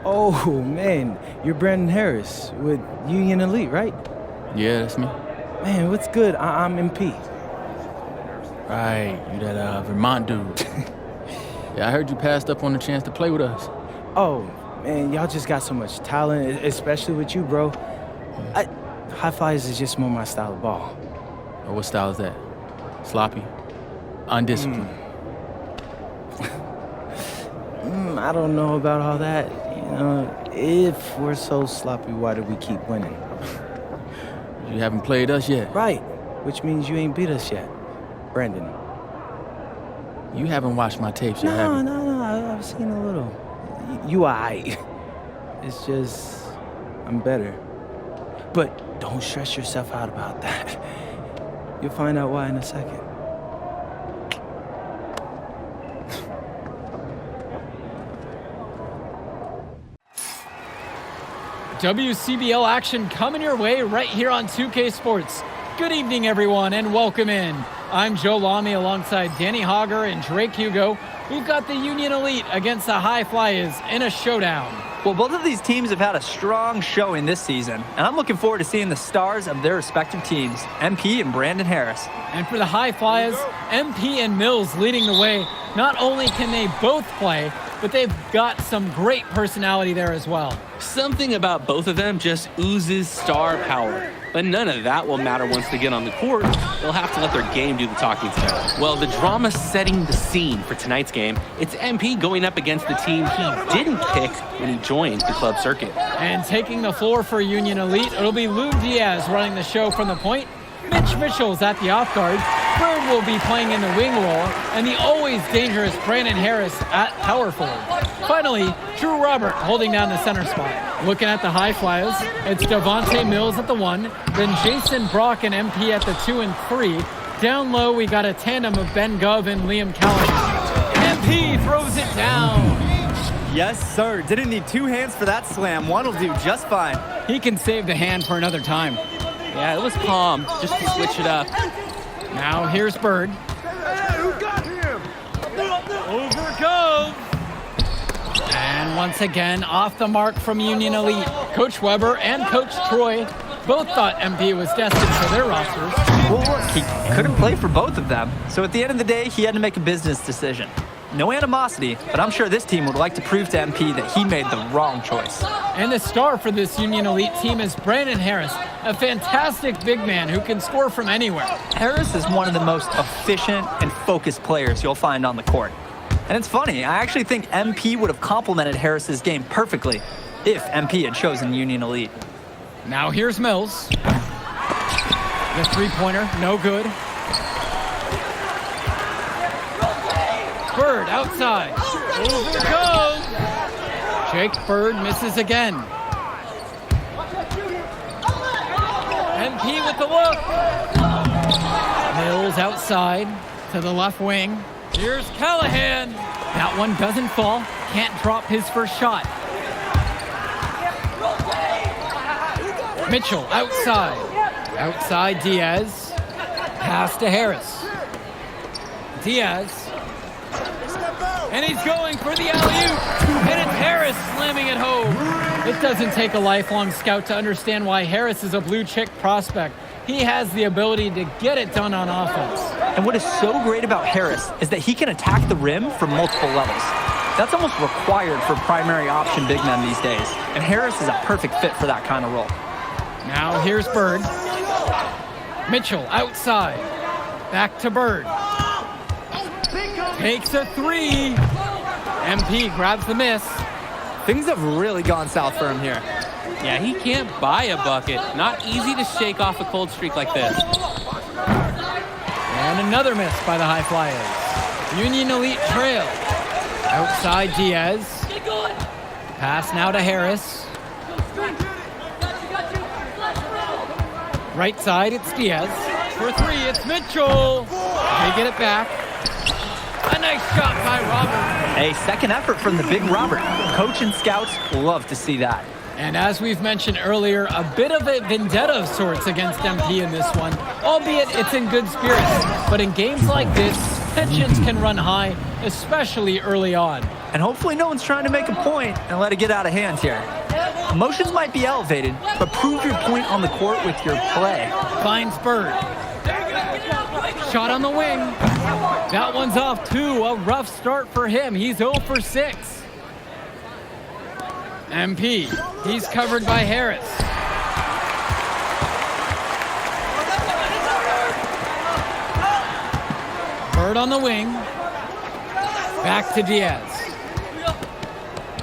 Oh, man, you're Brandon Harris with Union Elite, right? Yeah, that's me. Man, what's good? I'm MP. Right, you that Vermont dude. Yeah, I heard you passed up on the chance to play with us. Oh, man, y'all just got so much talent, especially with you, bro. High flyers is just more my style of ball. Oh, what style is that? Sloppy? Undisciplined? I don't know about all that. You know, if we're so sloppy, why do we keep winning? You haven't played us yet. Right, which means you ain't beat us yet. Brandon. You haven't watched my tapes yet, have you? No, I've seen a little. You aight. It's just, I'm better. But don't stress yourself out about that. You'll find out why in a second. WCBL action coming your way right here on 2K Sports. Good evening, everyone, and welcome in. I'm Joe Lamy alongside Danny Hogger and Drake Hugo. We've got the Union Elite against the High Flyers in a showdown. Well, both of these teams have had a strong showing this season, and I'm looking forward to seeing the stars of their respective teams, MP and Brandon Harris. And for the High Flyers, MP and Mills leading the way. Not only can they both play, but they've got some great personality there as well. Something about both of them just oozes star power. But none of that will matter once they get on the court. They'll have to let their game do the talking today. Well, the drama setting the scene for tonight's game, it's MP going up against the team he didn't pick when he joined the club circuit. And taking the floor for Union Elite, it'll be Lou Diaz running the show from the point. Mitch Mitchell's at the off guard. Bird will be playing in the wing role, and the always dangerous Brandon Harris at power forward. Finally, Drew Robert holding down the center spot. Looking at the High Flyers, it's Devontae Mills at the 1, then Jason Brock and MP at the 2 and 3. Down low, we got a tandem of Ben Gov and Liam Callahan. MP throws it down. Yes, sir. Didn't need two hands for that slam. One will do just fine. He can save the hand for another time. Yeah, it was calm, just to switch it up. Now here's Bird. Hey, who got him? Over Gove. And once again, off the mark from Union Elite. Coach Weber and Coach Troy both thought MP was destined for their rosters. Well, look, he couldn't play for both of them. So at the end of the day, he had to make a business decision. No animosity, but I'm sure this team would like to prove to MP that he made the wrong choice. And the star for this Union Elite team is Brandon Harris, a fantastic big man who can score from anywhere. Harris is one of the most efficient and focused players you'll find on the court. And it's funny, I actually think MP would have complemented Harris's game perfectly if MP had chosen Union Elite. Now here's Mills. The three-pointer, no good. Bird outside. Over it goes. Jake Bird misses again. MP with the look. Mills outside to the left wing. Here's Callahan. That one doesn't fall. Can't drop his first shot. Mitchell outside. Outside Diaz. Pass to Harris. Diaz. And he's going for the alley-oop. And it's Harris slamming it home. It doesn't take a lifelong scout to understand why Harris is a blue-chip prospect. He has the ability to get it done on offense. And what is so great about Harris is that he can attack the rim from multiple levels. That's almost required for primary option big men these days. And Harris is a perfect fit for that kind of role. Now here's Bird. Mitchell outside. Back to Bird. Takes a three. MP grabs the miss. Things have really gone south for him here. Yeah, he can't buy a bucket. Not easy to shake off a cold streak like this. And another miss by the High Flyers. Union Elite trail. Outside Diaz. Pass now to Harris. Right side, it's Diaz. For three, it's Mitchell. They get it back. A nice shot by Robert. A second effort from the big Robert. Coach and scouts love to see that. And as we've mentioned earlier, a bit of a vendetta of sorts against MP in this one, albeit it's in good spirits. But in games like this, tensions can run high, especially early on. And hopefully no one's trying to make a point and let it get out of hand here. Emotions might be elevated, but prove your point on the court with your play. Finds Bird. Shot on the wing. That one's off too. A rough start for him. He's 0 for 6. MP. He's covered by Harris. Bird on the wing. Back to Diaz.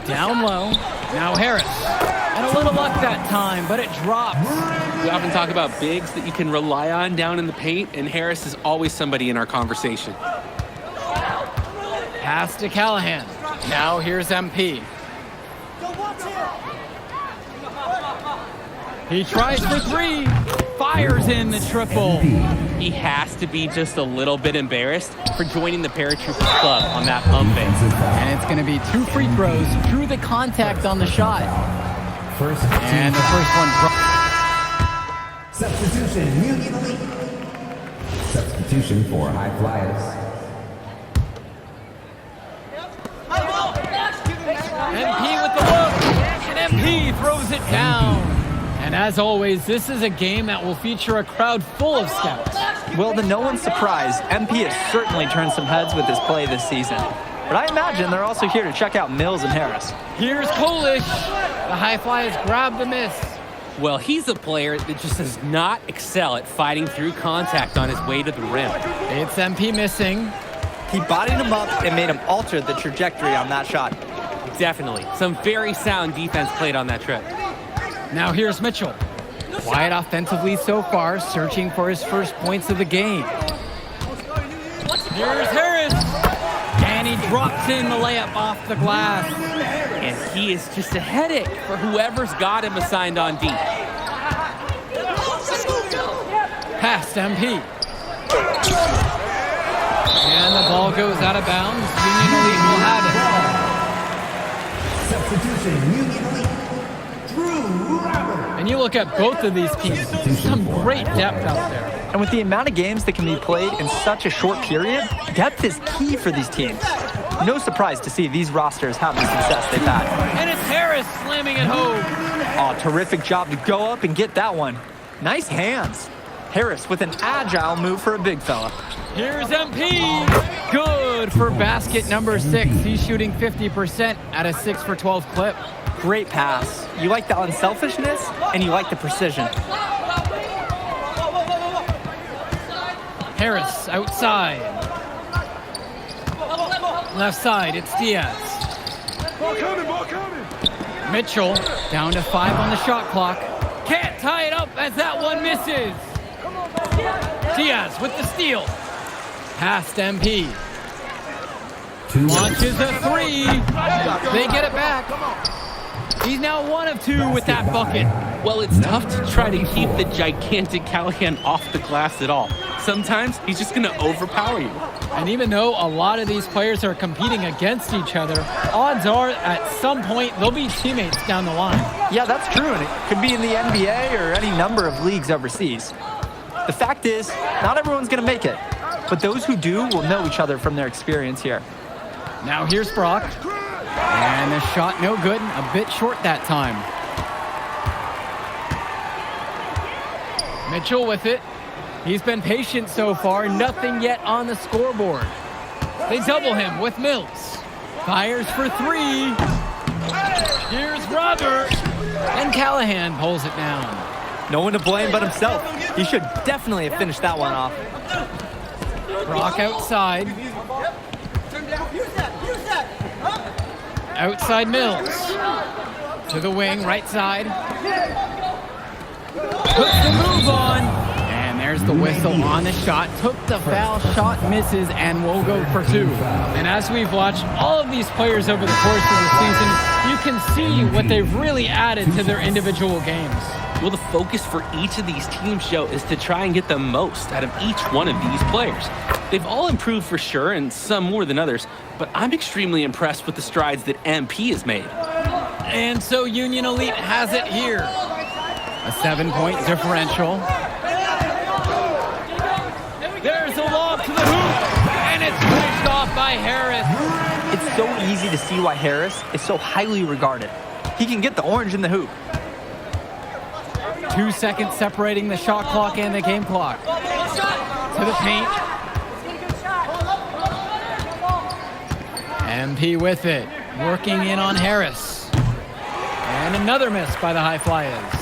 Down low. Now Harris. And a little luck that time, but it drops. We often talk about bigs that you can rely on down in the paint, and Harris is always somebody in our conversation. Pass to Callahan. Now here's MP. He tries for three. Fires in the triple. He has to be just a little bit embarrassed for joining the Paratroopers Club on that pump fake. And it's going to be 2 free throws through the contact on the shot. And the first one dropped. Substitution, Union Elite. Substitution for High Flyers. MP with the look. And MP throws it down. And as always, this is a game that will feature a crowd full of scouts. Well, to no one's surprise, MP has certainly turned some heads with his play this season. But I imagine they're also here to check out Mills and Harris. Here's Kolish. The High Flyers grab the miss. Well, he's a player that just does not excel at fighting through contact on his way to the rim. It's MP missing. He bodied him up and made him alter the trajectory on that shot. Definitely. Some very sound defense played on that trip. Now here's Mitchell. Quiet offensively so far, searching for his first points of the game. Here's Harris. And he drops in the layup off the glass. And he is just a headache for whoever's got him assigned on D. Past MP. And the ball goes out of bounds. Union Elite will have it. Substitution, Union Elite. And you look at both of these teams, some great depth out there. And with the amount of games that can be played in such a short period, depth is key for these teams. No surprise to see these rosters have the success they've had. And it's Harris slamming it home. Oh, terrific job to go up and get that one. Nice hands. Harris with an agile move for a big fella. Here's MP. Good for basket number 6. He's shooting 50% at a 6 for 12 clip. Great pass. You like the unselfishness, and you like the precision. Harris outside. Left side, it's Diaz. Ball coming. Mitchell down to 5 on the shot clock. Can't tie it up as that one misses. Diaz with the steal. Past MP. Launches a 3. They get it back. He's now 1 of 2 with that bucket. Well, it's tough to try to keep the gigantic Callahan off the glass at all. Sometimes he's just going to overpower you. And even though a lot of these players are competing against each other, odds are at some point they'll be teammates down the line. Yeah, that's true, and it could be in the NBA or any number of leagues overseas. The fact is, not everyone's going to make it, but those who do will know each other from their experience here. Now here's Brock. And the shot no good, a bit short that time. Mitchell with it. He's been patient so far, nothing yet on the scoreboard. They double him with Mills. Fires for 3. Here's Robert. And Callahan pulls it down. No one to blame but himself. He should definitely have finished that one off. Brock outside. Outside Mills. To the wing, right side. Puts the move on. And There's the whistle on the shot. Took the foul, shot misses, and will go for 2. And as we've watched all of these players over the course of the season, you can see what they've really added to their individual games. Well, the focus for each of these teams, Joe, is to try and get the most out of each one of these players. They've all improved for sure, and some more than others, but I'm extremely impressed with the strides that MP has made. And so Union Elite has it here. A 7-point differential. There's a lob to the hoop, and it's finished off by Harris. It's so easy to see why Harris is so highly regarded. He can get the orange in the hoop. 2 seconds separating the shot clock and the game clock. To the paint. MP with it, working in on Harris. And another miss by the High Flyers.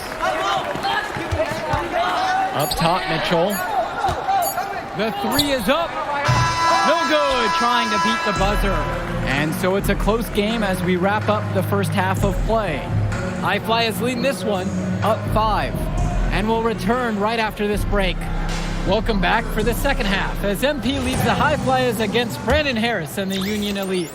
Up top, Mitchell. The 3 is up. No good, trying to beat the buzzer. And so it's a close game as we wrap up the first half of play. High Flyers leading this one, up 5. And we'll return right after this break. Welcome back for the second half as MP leads the High Flyers against Brandon Harris and the Union Elite.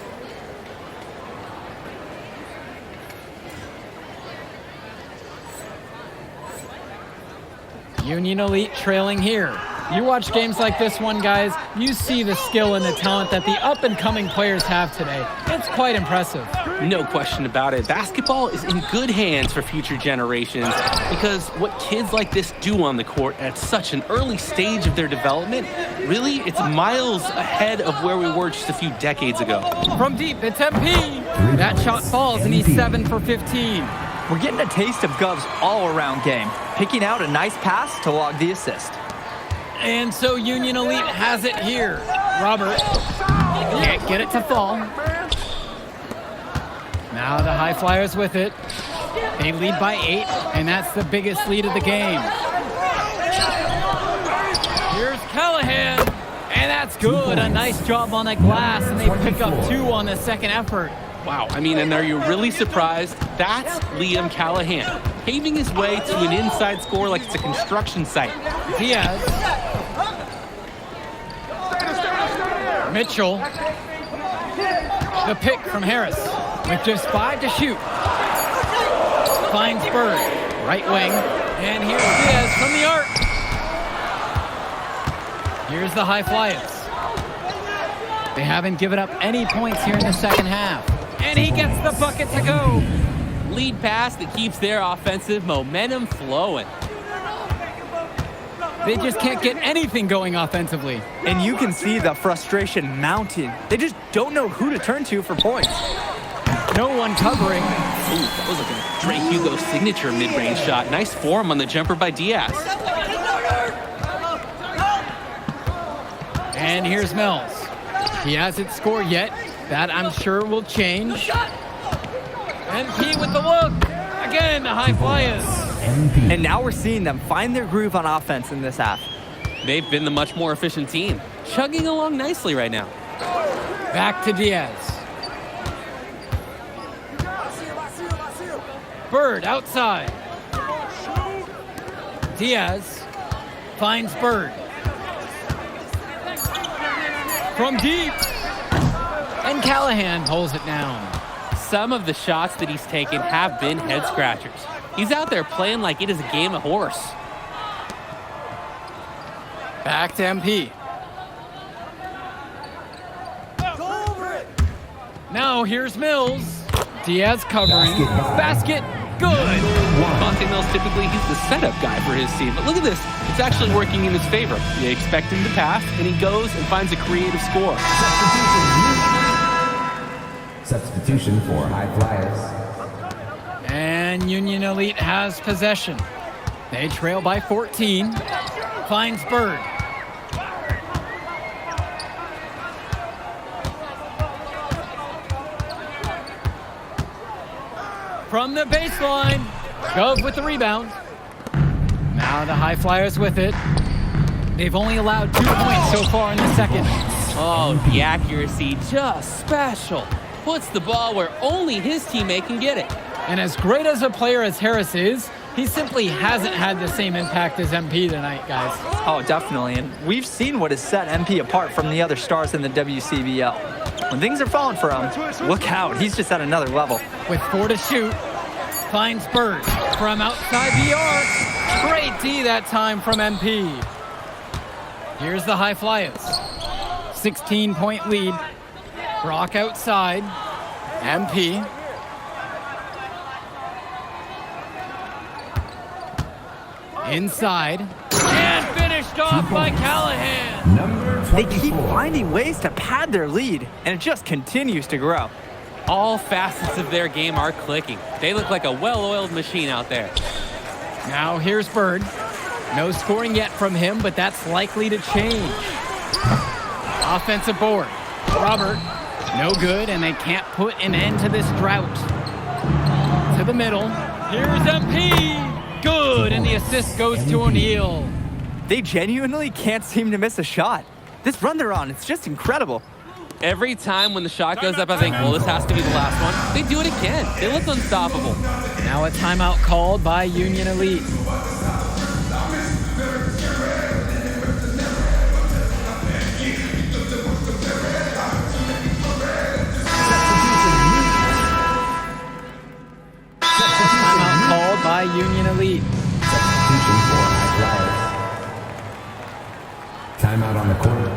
Union Elite trailing here. You watch games like this one, guys, you see the skill and the talent that the up-and-coming players have today. It's quite impressive. No question about it. Basketball is in good hands for future generations because what kids like this do on the court at such an early stage of their development, really, it's miles ahead of where we were just a few decades ago. From deep, it's MP. That shot falls, and he's 7 for 15. We're getting a taste of Gov's all-around game, picking out a nice pass to log the assist. And so Union Elite has it here. Robert can't get it to fall. Now the High Flyers with it. They lead by 8, and that's the biggest lead of the game. Here's Callahan, and that's good. A nice job on the glass, and they pick up 2 on the second effort. Wow, I mean, and are you really surprised? That's Liam Callahan, paving his way to an inside score like it's a construction site. Diaz. Mitchell. The pick from Harris with just 5 to shoot. Finds Bird, right wing, and here's Diaz from the arc. Here's the High Flyers. They haven't given up any points here in the second half. And he gets the bucket to go. Lead pass that keeps their offensive momentum flowing. They just can't get anything going offensively. And you can see the frustration mounting. They just don't know who to turn to for points. No one covering. Ooh, that was like a Drake Hugo signature mid-range shot. Nice form on the jumper by Diaz. And here's Mills. He hasn't scored yet. That, I'm sure, will change. MP with the look. Again, the High Flyers. And now we're seeing them find their groove on offense in this half. They've been the much more efficient team, chugging along nicely right now. Back to Diaz. Bird outside. Diaz finds Bird. From deep. And Callahan pulls it down. Some of the shots that he's taken have been head scratchers. He's out there playing like it is a game of horse. Back to MP. Now here's Mills. Diaz covering. Basket. Good. Monte Mills, typically he's the setup guy for his team. But look at this. It's actually working in his favor. You expect him to pass, and he goes and finds a creative score. Substitution for High Flyers. And Union Elite has possession. They trail by 14. Finds Bird. From the baseline. Gov with the rebound. Now the High Flyers with it. They've only allowed 2 points so far in the second. Oh, the accuracy, just special. Puts the ball where only his teammate can get it. And as great as a player as Harris is, He simply hasn't had the same impact as MP tonight, guys. Oh, definitely. And we've seen what has set MP apart from the other stars in the WCBL. When things are falling for him, look out. He's just at another level. With 4 to shoot, finds Bird from outside the arc. Great D that time from MP. Here's the high flyers. 16-point lead. Brock outside. MP. Inside. And finished off by Callahan. Number They 24. keep finding ways to pad their lead, and it just continues to grow. All facets of their game are clicking. They look like a well-oiled machine out there. Now here's Bird. No scoring yet from him, but that's likely to change. Offensive board. Robert, no good, and they can't put an end to this drought. To the middle. Here's MP. Good, and the assist goes to O'Neal. They genuinely can't seem to miss a shot. This run they're on, it's just incredible. Every time when the shot goes up, I think, well, this has to be the last one. They do it again. They look unstoppable. Now a timeout called by Union Elite. Timeout called by Union Elite. Substitution for high flyers. Timeout on the court.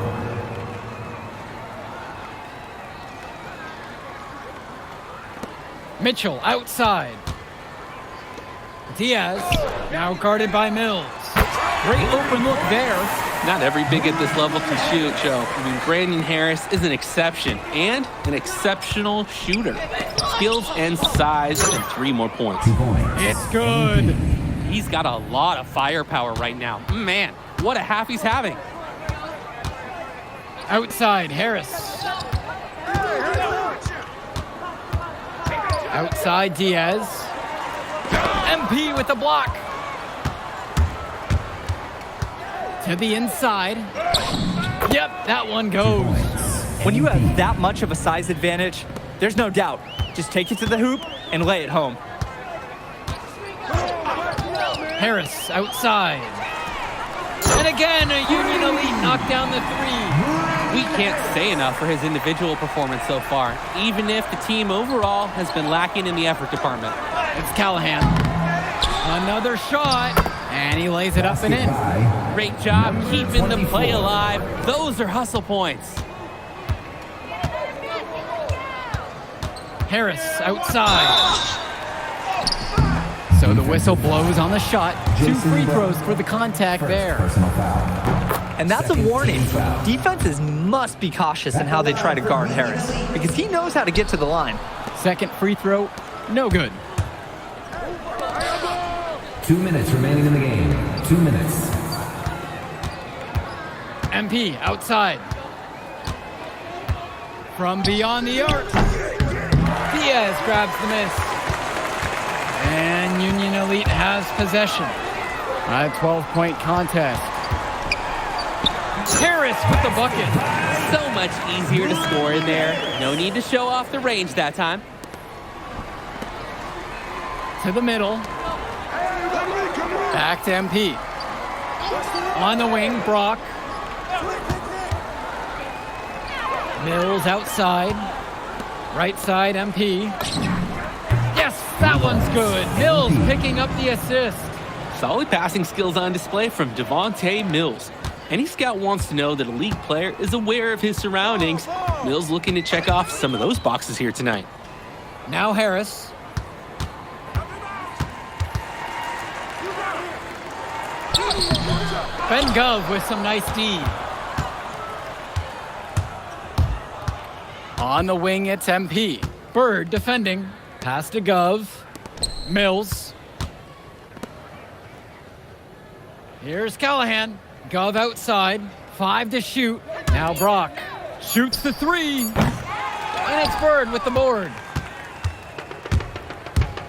Mitchell outside. Diaz now guarded by Mills. Great open look there. Not every big at this level can shoot, Joe. I mean, Brandon Harris is an exception and an exceptional shooter. Skills and size and 3 more points. 2 points. It's good. He's got a lot of firepower right now. Man, what a half he's having. Outside, Harris. Outside, Diaz. MP with the block. To the inside. Yep, that one goes. When you have that much of a size advantage, there's no doubt. Just take it to the hoop and lay it home. Harris outside. And again, a Union Elite knocked down the 3. We can't say enough for his individual performance so far, even if the team overall has been lacking in the effort department. It's Callahan. Another shot. And he lays it up and in. Great job keeping the play alive. Those are hustle points. Harris outside. So the whistle blows on the shot. 2 free throws for the contact there. Personal foul. And that's a warning. Defenses must be cautious in how they try to guard Harris, because he knows how to get to the line. Second free throw, no good. 2 minutes remaining in the game. 2 minutes. MP outside. From beyond the arc. Diaz grabs the miss. And Union Elite has possession. A 12-point contest. Harris with the bucket. So much easier to score in there. No need to show off the range that time. To the middle. Back to MP. On the wing, Brock. Mills outside. Right side, MP. Yes, that one's good. Mills picking up the assist. Solid passing skills on display from Devontae Mills. Any scout wants to know that a league player is aware of his surroundings. Mills looking to check off some of those boxes here tonight. Now Harris. Ben Gov with some nice D. On the wing, it's MP. Bird defending. Pass to Gov. Mills. Here's Callahan. Gov outside. 5 to shoot. Now Brock shoots the 3. And it's Bird with the board.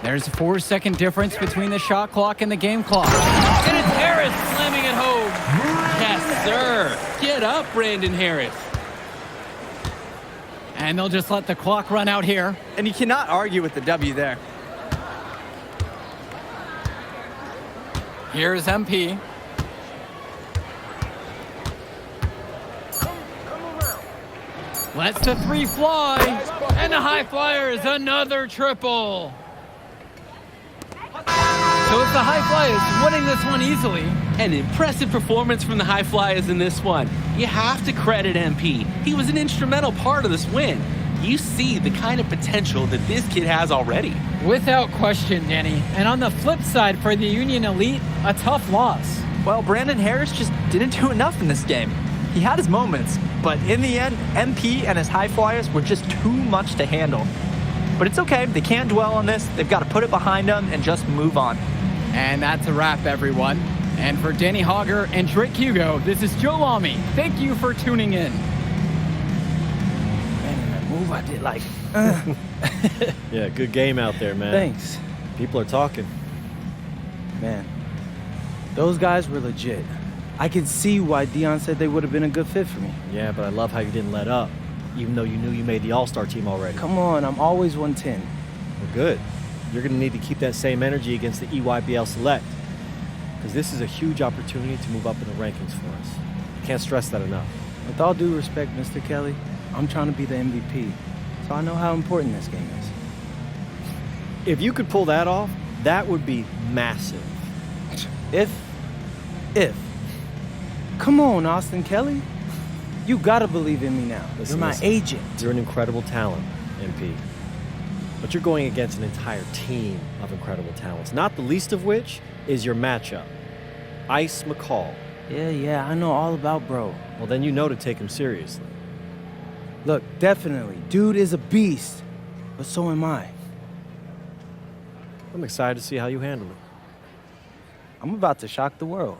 There's a 4-second difference between the shot clock and the game clock. And it's Harris slamming it home. Yes, sir. Get up, Brandon Harris. And they'll just let the clock run out here. And you cannot argue with the W there. Here's MP. Lets the three fly, and the high flyer is another triple. So it's the high flyers winning this one easily. An impressive performance from the high flyers in this one. You have to credit MP. He was an instrumental part of this win. You see the kind of potential that this kid has already. Without question, Danny. And on the flip side for the Union Elite, a tough loss. Well, Brandon Harris just didn't do enough in this game. He had his moments, but in the end, MP and his high flyers were just too much to handle. But it's okay, they can't dwell on this. They've got to put it behind them and just move on. And that's a wrap, everyone. And for Danny Hogger and Drake Hugo, this is Joe-me. Thank you for tuning in. Man, that move I did like. Yeah, good game out there, man. Thanks. People are talking. Man, those guys were legit. I could see why Dion said they would have been a good fit for me. Yeah, but I love how you didn't let up, even though you knew you made the All-Star team already. Come on, I'm always 110. Well, good. You're going to need to keep that same energy against the EYBL Select, because this is a huge opportunity to move up in the rankings for us. Can't stress that enough. With all due respect, Mr. Kelly, I'm trying to be the MVP, so I know how important this game is. If you could pull that off, that would be massive. If. Come on, Austin Kelly. You gotta believe in me now. You're my agent. You're an incredible talent, MP. But you're going against an entire team of incredible talents, not the least of which is your matchup, Ice McCall. Yeah, I know all about bro. Well, then you know to take him seriously. Look, definitely, dude is a beast, but so am I. I'm excited to see how you handle it. I'm about to shock the world.